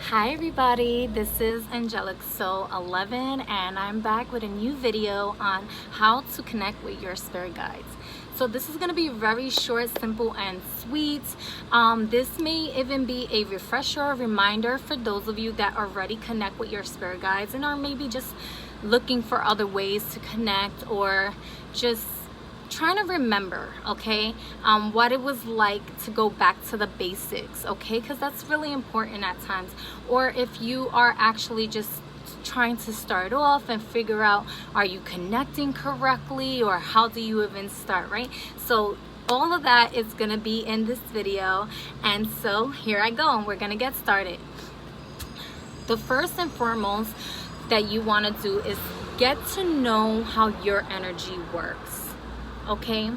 Hi everybody, this is Angelic Soul 11 and I'm back with a new video on how to connect with your spirit guides. So this is going to be very short, simple, and sweet. This may even be a refresher or reminder for those of you that already connect with your spirit guides and are maybe just looking for other ways to connect or just trying to remember, okay, what it was like to go back to the basics, okay, because that's really important at times. Or if you are actually just trying to start off and figure out, are you connecting correctly, or how do you even start, right? So all of that is going to be in this video, and so here I go, and we're going to get started. The first and foremost that you want to do is get to know how your energy works. Okay,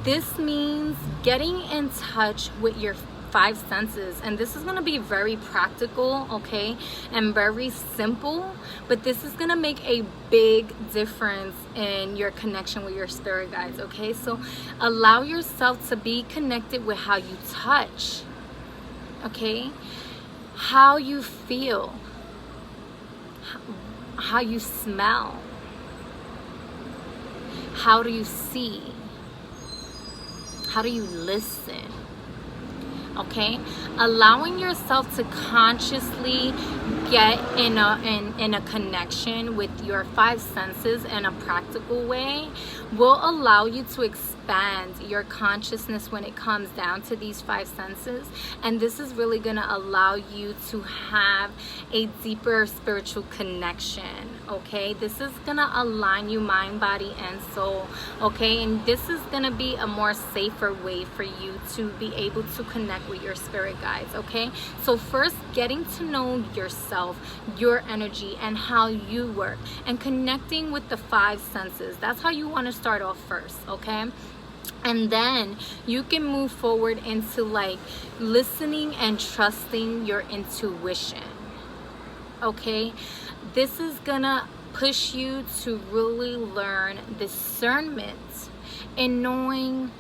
this means getting in touch with your five senses, and this is going to be very practical, okay, and very simple, but this is going to make a big difference in your connection with your spirit guides. Okay, so allow yourself to be connected with how you touch, okay, how you feel, how you smell, how do you see? How do you listen? Okay, allowing yourself to consciously get in a connection with your five senses in a practical way will allow you to expand your consciousness when it comes down to these five senses, and this is really going to allow you to have a deeper spiritual connection. Okay, this is going to align you mind, body, and soul. Okay, and this is going to be a more safer way for you to be able to connect with your spirit guides. Okay, so first, getting to know yourself, your energy, and how you work, and connecting with the five senses. That's how you want to start off first. Okay, and then you can move forward into like listening and trusting your intuition. Okay, this is gonna push you to really learn discernment in knowing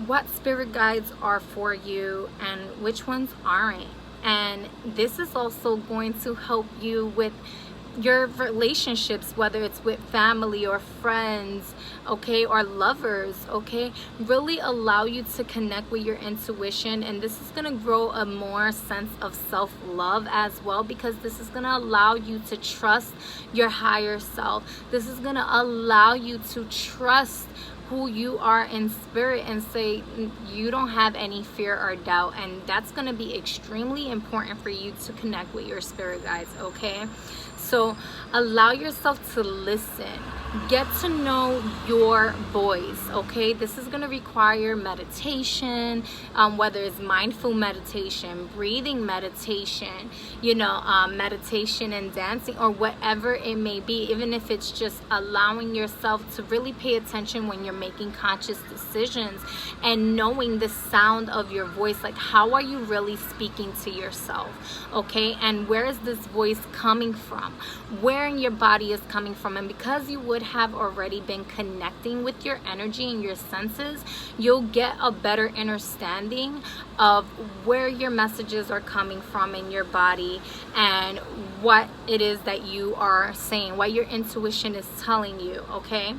what spirit guides are for you and which ones aren't. And this is also going to help you with your relationships, whether it's with family or friends, okay, or lovers. Okay, really allow you to connect with your intuition, and this is going to grow a more sense of self-love as well, because this is going to allow you to trust your higher self. This is going to allow you to trust who you are in spirit and say you don't have any fear or doubt, and that's going to be extremely important for you to connect with your spirit guides. Okay, so allow yourself to listen, get to know your voice. Okay, this is going to require meditation, whether it's mindful meditation, breathing meditation, meditation and dancing, or whatever it may be. Even if it's just allowing yourself to really pay attention when you're making conscious decisions and knowing the sound of your voice, like how are you really speaking to yourself? Okay, and where is this voice coming from? Where in your body is coming from? And because you would have already been connecting with your energy and your senses, you'll get a better understanding of where your messages are coming from in your body and what it is that you are saying, what your intuition is telling you. Okay,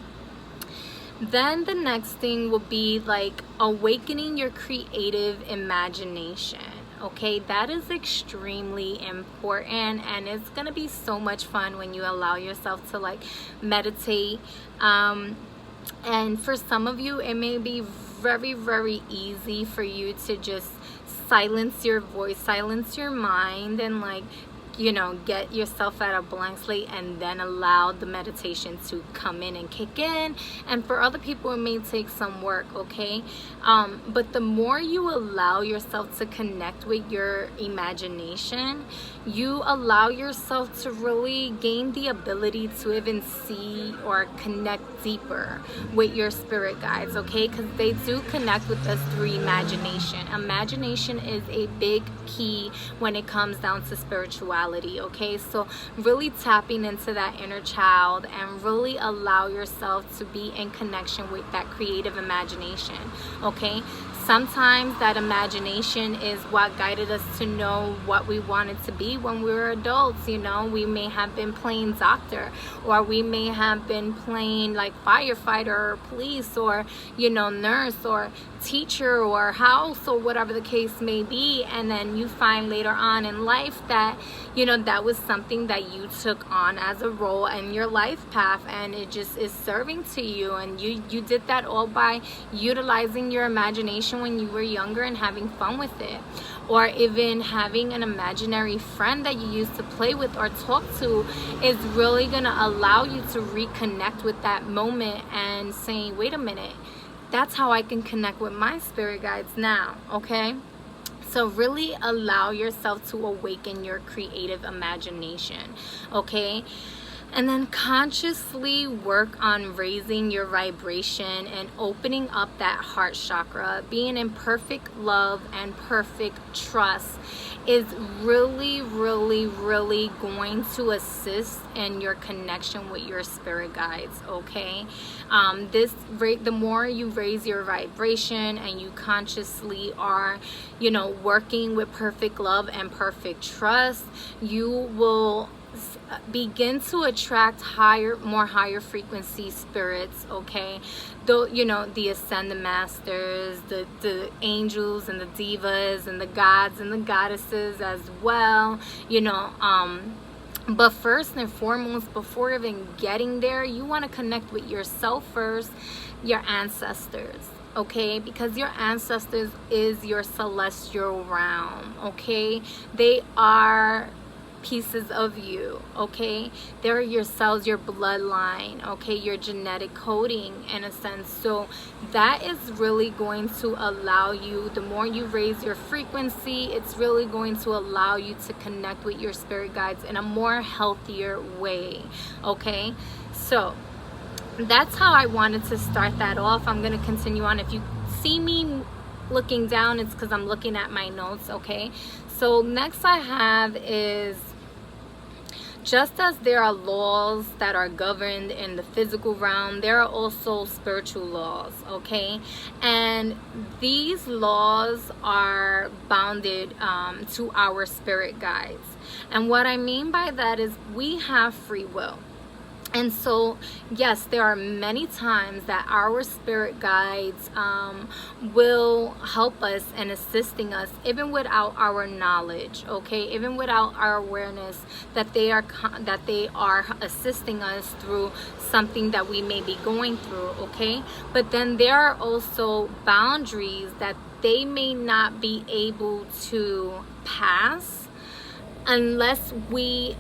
then the next thing will be like awakening your creative imagination. Okay, that is extremely important, and it's gonna be so much fun when you allow yourself to like meditate. And for some of you, it may be very, very easy for you to just silence your voice, silence your mind, and like get yourself at a blank slate and then allow the meditation to come in and kick in. And for other people, it may take some work. Okay, but the more you allow yourself to connect with your imagination, you allow yourself to really gain the ability to even see or connect deeper with your spirit guides. Okay, because they do connect with us through imagination. Imagination is a big key when it comes down to spirituality. Okay, so really tapping into that inner child and really allow yourself to be in connection with that creative imagination. Okay, Sometimes that imagination is what guided us to know what we wanted to be when we were adults. You know, we may have been playing doctor, or we may have been playing like firefighter or police, or, you know, nurse or teacher or house, or whatever the case may be. And then you find later on in life that, you know, that was something that you took on as a role in your life path, and it just is serving to you. And you did that all by utilizing your imagination when you were younger and having fun with it, or even having an imaginary friend that you used to play with or talk to is really going to allow you to reconnect with that moment and saying, wait a minute, that's how I can connect with my spirit guides now. Okay, so really allow yourself to awaken your creative imagination. Okay, and then consciously work on raising your vibration and opening up that heart chakra. Being in perfect love and perfect trust is really, really, really going to assist in your connection with your spirit guides. Okay, the more you raise your vibration and you consciously are, you know, working with perfect love and perfect trust, you will begin to attract more higher frequency spirits. Okay, though, you know, the ascended masters, the angels and the divas and the gods and the goddesses as well, you know. But first and foremost, before even getting there, you want to connect with yourself first, your ancestors. Okay, because your ancestors is your celestial realm. Okay, they are pieces of you. Okay, they're your cells, your bloodline. Okay, your genetic coding in a sense. So that is really going to allow you, the more you raise your frequency, it's really going to allow you to connect with your spirit guides in a more healthier way. Okay, so that's how I wanted to start that off. I'm going to continue on. If you see me looking down, it's because I'm looking at my notes. Okay, so next I have is, just as there are laws that are governed in the physical realm, there are also spiritual laws. Okay, and these laws are bounded to our spirit guides. And what I mean by that is we have free will. And so, yes, there are many times that our spirit guides will help us and assisting us, even without our knowledge. Okay, even without our awareness that they are assisting us through something that we may be going through. Okay, but then there are also boundaries that they may not be able to pass unless we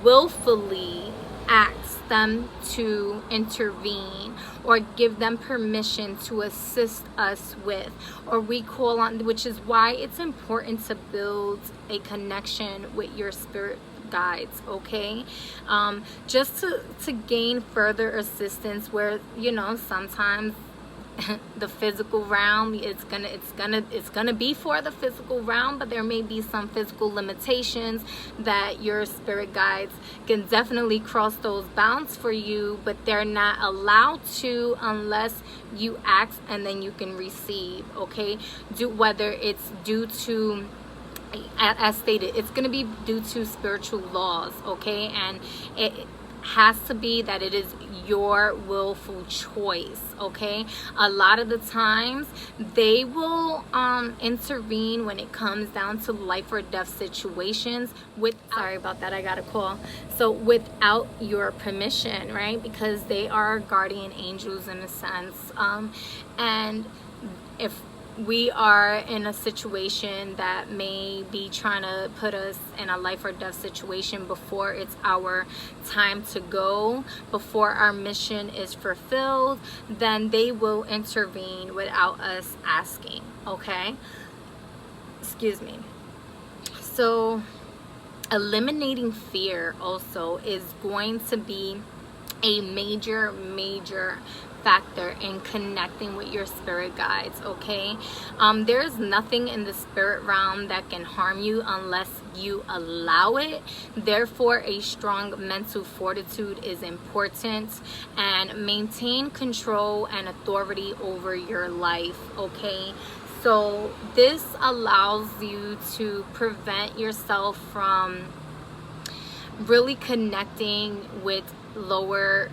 willfully ask them to intervene or give them permission to assist us with, or we call on, which is why it's important to build a connection with your spirit guides. Okay, just to gain further assistance, where, you know, sometimes the physical realm, it's gonna be for the physical realm, but there may be some physical limitations that your spirit guides can definitely cross those bounds for you, but they're not allowed to unless you ask, and then you can receive. Okay, whether it's due to, as stated, it's going to be due to spiritual laws. Okay, and it has to be that it is your willful choice. Okay, a lot of the times they will intervene when it comes down to life or death situations sorry about that, I got a call. So without your permission, right? Because they are guardian angels in a sense, and if we are in a situation that may be trying to put us in a life or death situation before it's our time to go, before our mission is fulfilled, then they will intervene without us asking. Okay, excuse me. So eliminating fear also is going to be a major factor in connecting with your spirit guides, okay? There's nothing in the spirit realm that can harm you unless you allow it. Therefore, a strong mental fortitude is important, and maintain control and authority over your life, okay? So this allows you to prevent yourself from really connecting with lower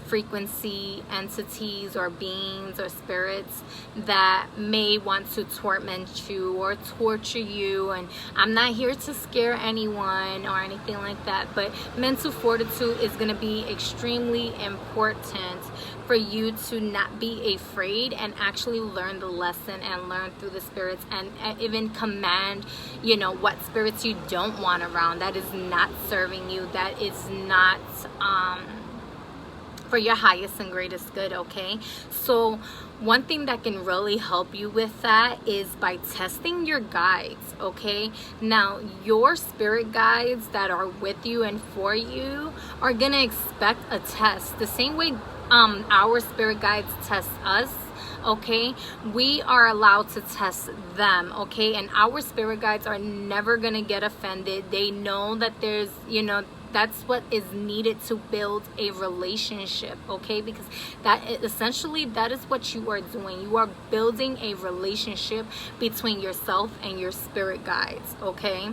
frequency entities or beings or spirits that may want to torment you or torture you. And I'm not here to scare anyone or anything like that, but mental fortitude is going to be extremely important for you to not be afraid and actually learn the lesson and learn through the spirits, and even command, you know, what spirits you don't want around, that is not serving you, that is not for your highest and greatest good, okay? So one thing that can really help you with that is by testing your guides, okay? Now, your spirit guides that are with you and for you are gonna expect a test. The same way our spirit guides test us, okay? We are allowed to test them, okay? And our spirit guides are never gonna get offended. They know that there's, you know, that's what is needed to build a relationship, okay? Because essentially that is what you are doing. You are building a relationship between yourself and your spirit guides, okay?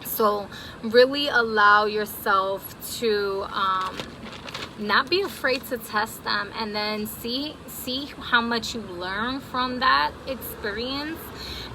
So really allow yourself to not be afraid to test them, and then see how much you learn from that experience.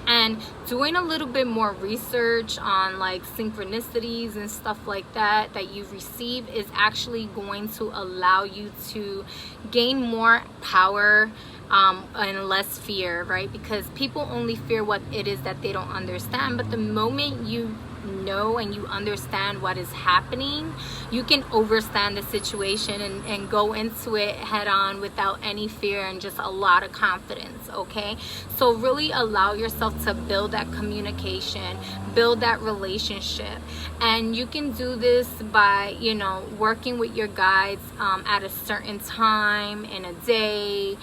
And doing a little bit more research on like synchronicities and stuff like that you receive is actually going to allow you to gain more power and less fear, right? Because people only fear what it is that they don't understand. But the moment you know and you understand what is happening, you can overstand the situation and go into it head on without any fear and just a lot of confidence, okay? So really allow yourself to build that communication, build that relationship. And you can do this by, you know, working with your guides at a certain time in a day,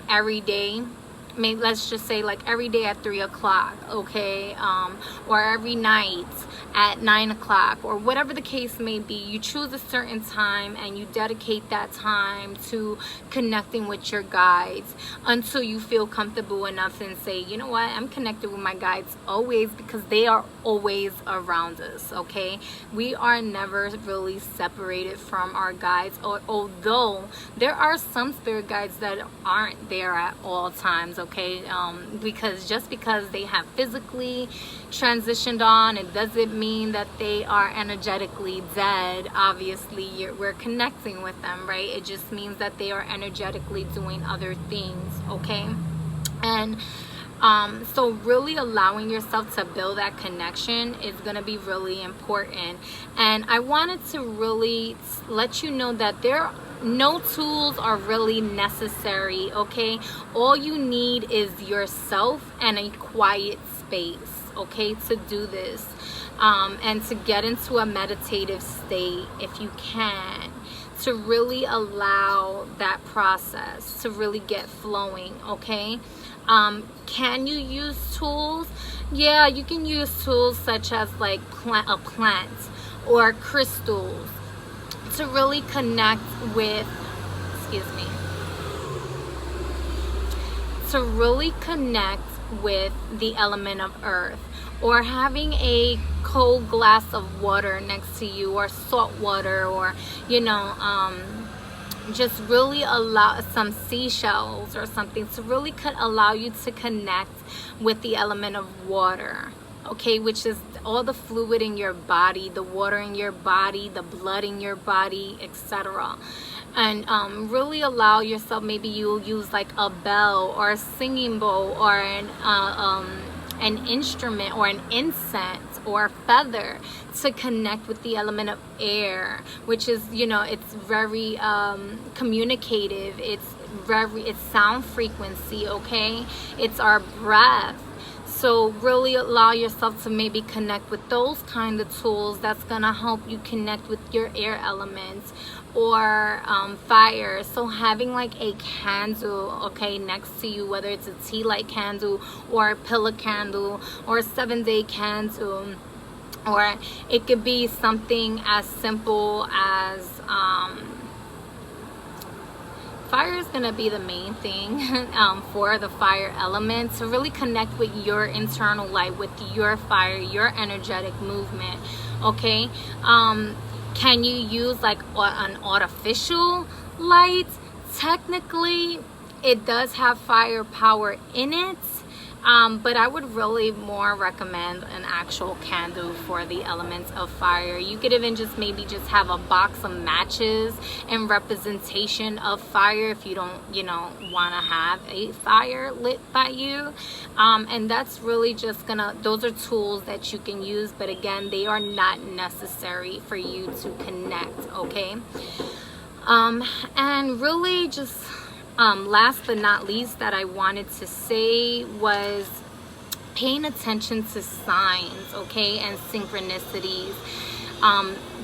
every day. Maybe let's just say like every day at 3 o'clock, okay? Or every night at 9 o'clock, or whatever the case may be. You choose a certain time and you dedicate that time to connecting with your guides until you feel comfortable enough and say, you know what, I'm connected with my guides always, because they are always around us, okay? We are never really separated from our guides, although there are some spirit guides that aren't there at all times, okay? Because just because they have physically transitioned on, it doesn't mean that they are energetically dead. Obviously, we're connecting with them, right? It just means that they are energetically doing other things, okay? And so really allowing yourself to build that connection is going to be really important. And I wanted to really let you know that no tools are really necessary, okay? All you need is yourself and a quiet space, okay, to do this, and to get into a meditative state if you can, to really allow that process to really get flowing, okay? Can you use tools? Yeah, you can use tools such as like a plant or crystals to really connect with, to really connect with the element of earth, or having a cold glass of water next to you, or salt water, or, you know, just really allow some seashells or something to really allow you to connect with the element of water, okay, which is all the fluid in your body, the water in your body, the blood in your body, etc. And really allow yourself, maybe you'll use like a bell or a singing bowl or an instrument or an incense or a feather to connect with the element of air, which is, you know, it's very communicative, it's sound frequency, okay? It's our breath. So really allow yourself to maybe connect with those kind of tools that's gonna help you connect with your air elements or fire. So having like a candle, okay, next to you, whether it's a tea light candle or a pillar candle or a 7-day candle, or it could be something as simple as fire is going to be the main thing for the fire element, to really connect with your internal light, with your fire, your energetic movement. Okay, can you use like an artificial light? Technically it does have fire power in it, but I would really more recommend an actual candle for the elements of fire. You could even just maybe just have a box of matches in representation of fire if you don't, you know, want to have a fire lit by you. And that's really just gonna, those are tools that you can use, but again, they are not necessary for you to connect. Okay, and really just last but not least that I wanted to say was paying attention to signs, okay, and synchronicities.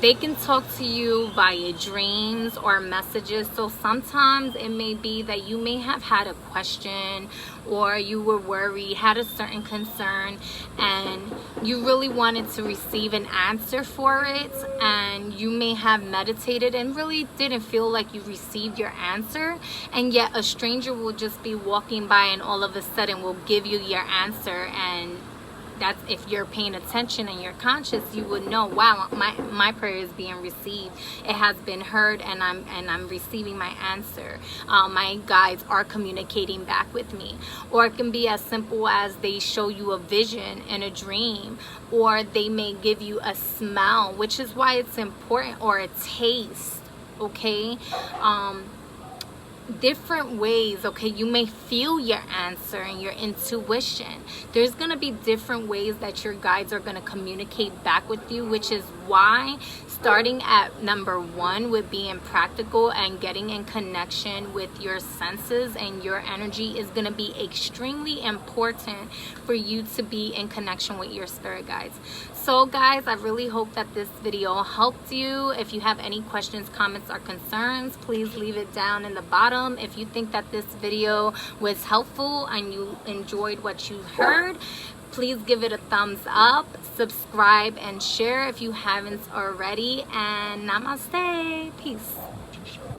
They can talk to you via dreams or messages. So sometimes it may be that you may have had a question, or you were worried, had a certain concern, and you really wanted to receive an answer for it, and you may have meditated and really didn't feel like you received your answer, and yet a stranger will just be walking by and all of a sudden will give you your answer. And that's, if you're paying attention and you're conscious, you would know, wow, my prayer is being received. It has been heard, and I'm receiving my answer. My guides are communicating back with me. Or it can be as simple as they show you a vision in a dream, or they may give you a smell, which is why it's important, or a taste. Okay, different ways. Okay, you may feel your answer and your intuition. There's going to be different ways that your guides are going to communicate back with you, which is why starting at number 1 with being practical and getting in connection with your senses and your energy is going to be extremely important for you to be in connection with your spirit guides. So guys, I really hope that this video helped you. If you have any questions, comments, or concerns, please leave it down in the bottom. If you think that this video was helpful and you enjoyed what you heard, please give it a thumbs up, subscribe, and share if you haven't already. And namaste. Peace.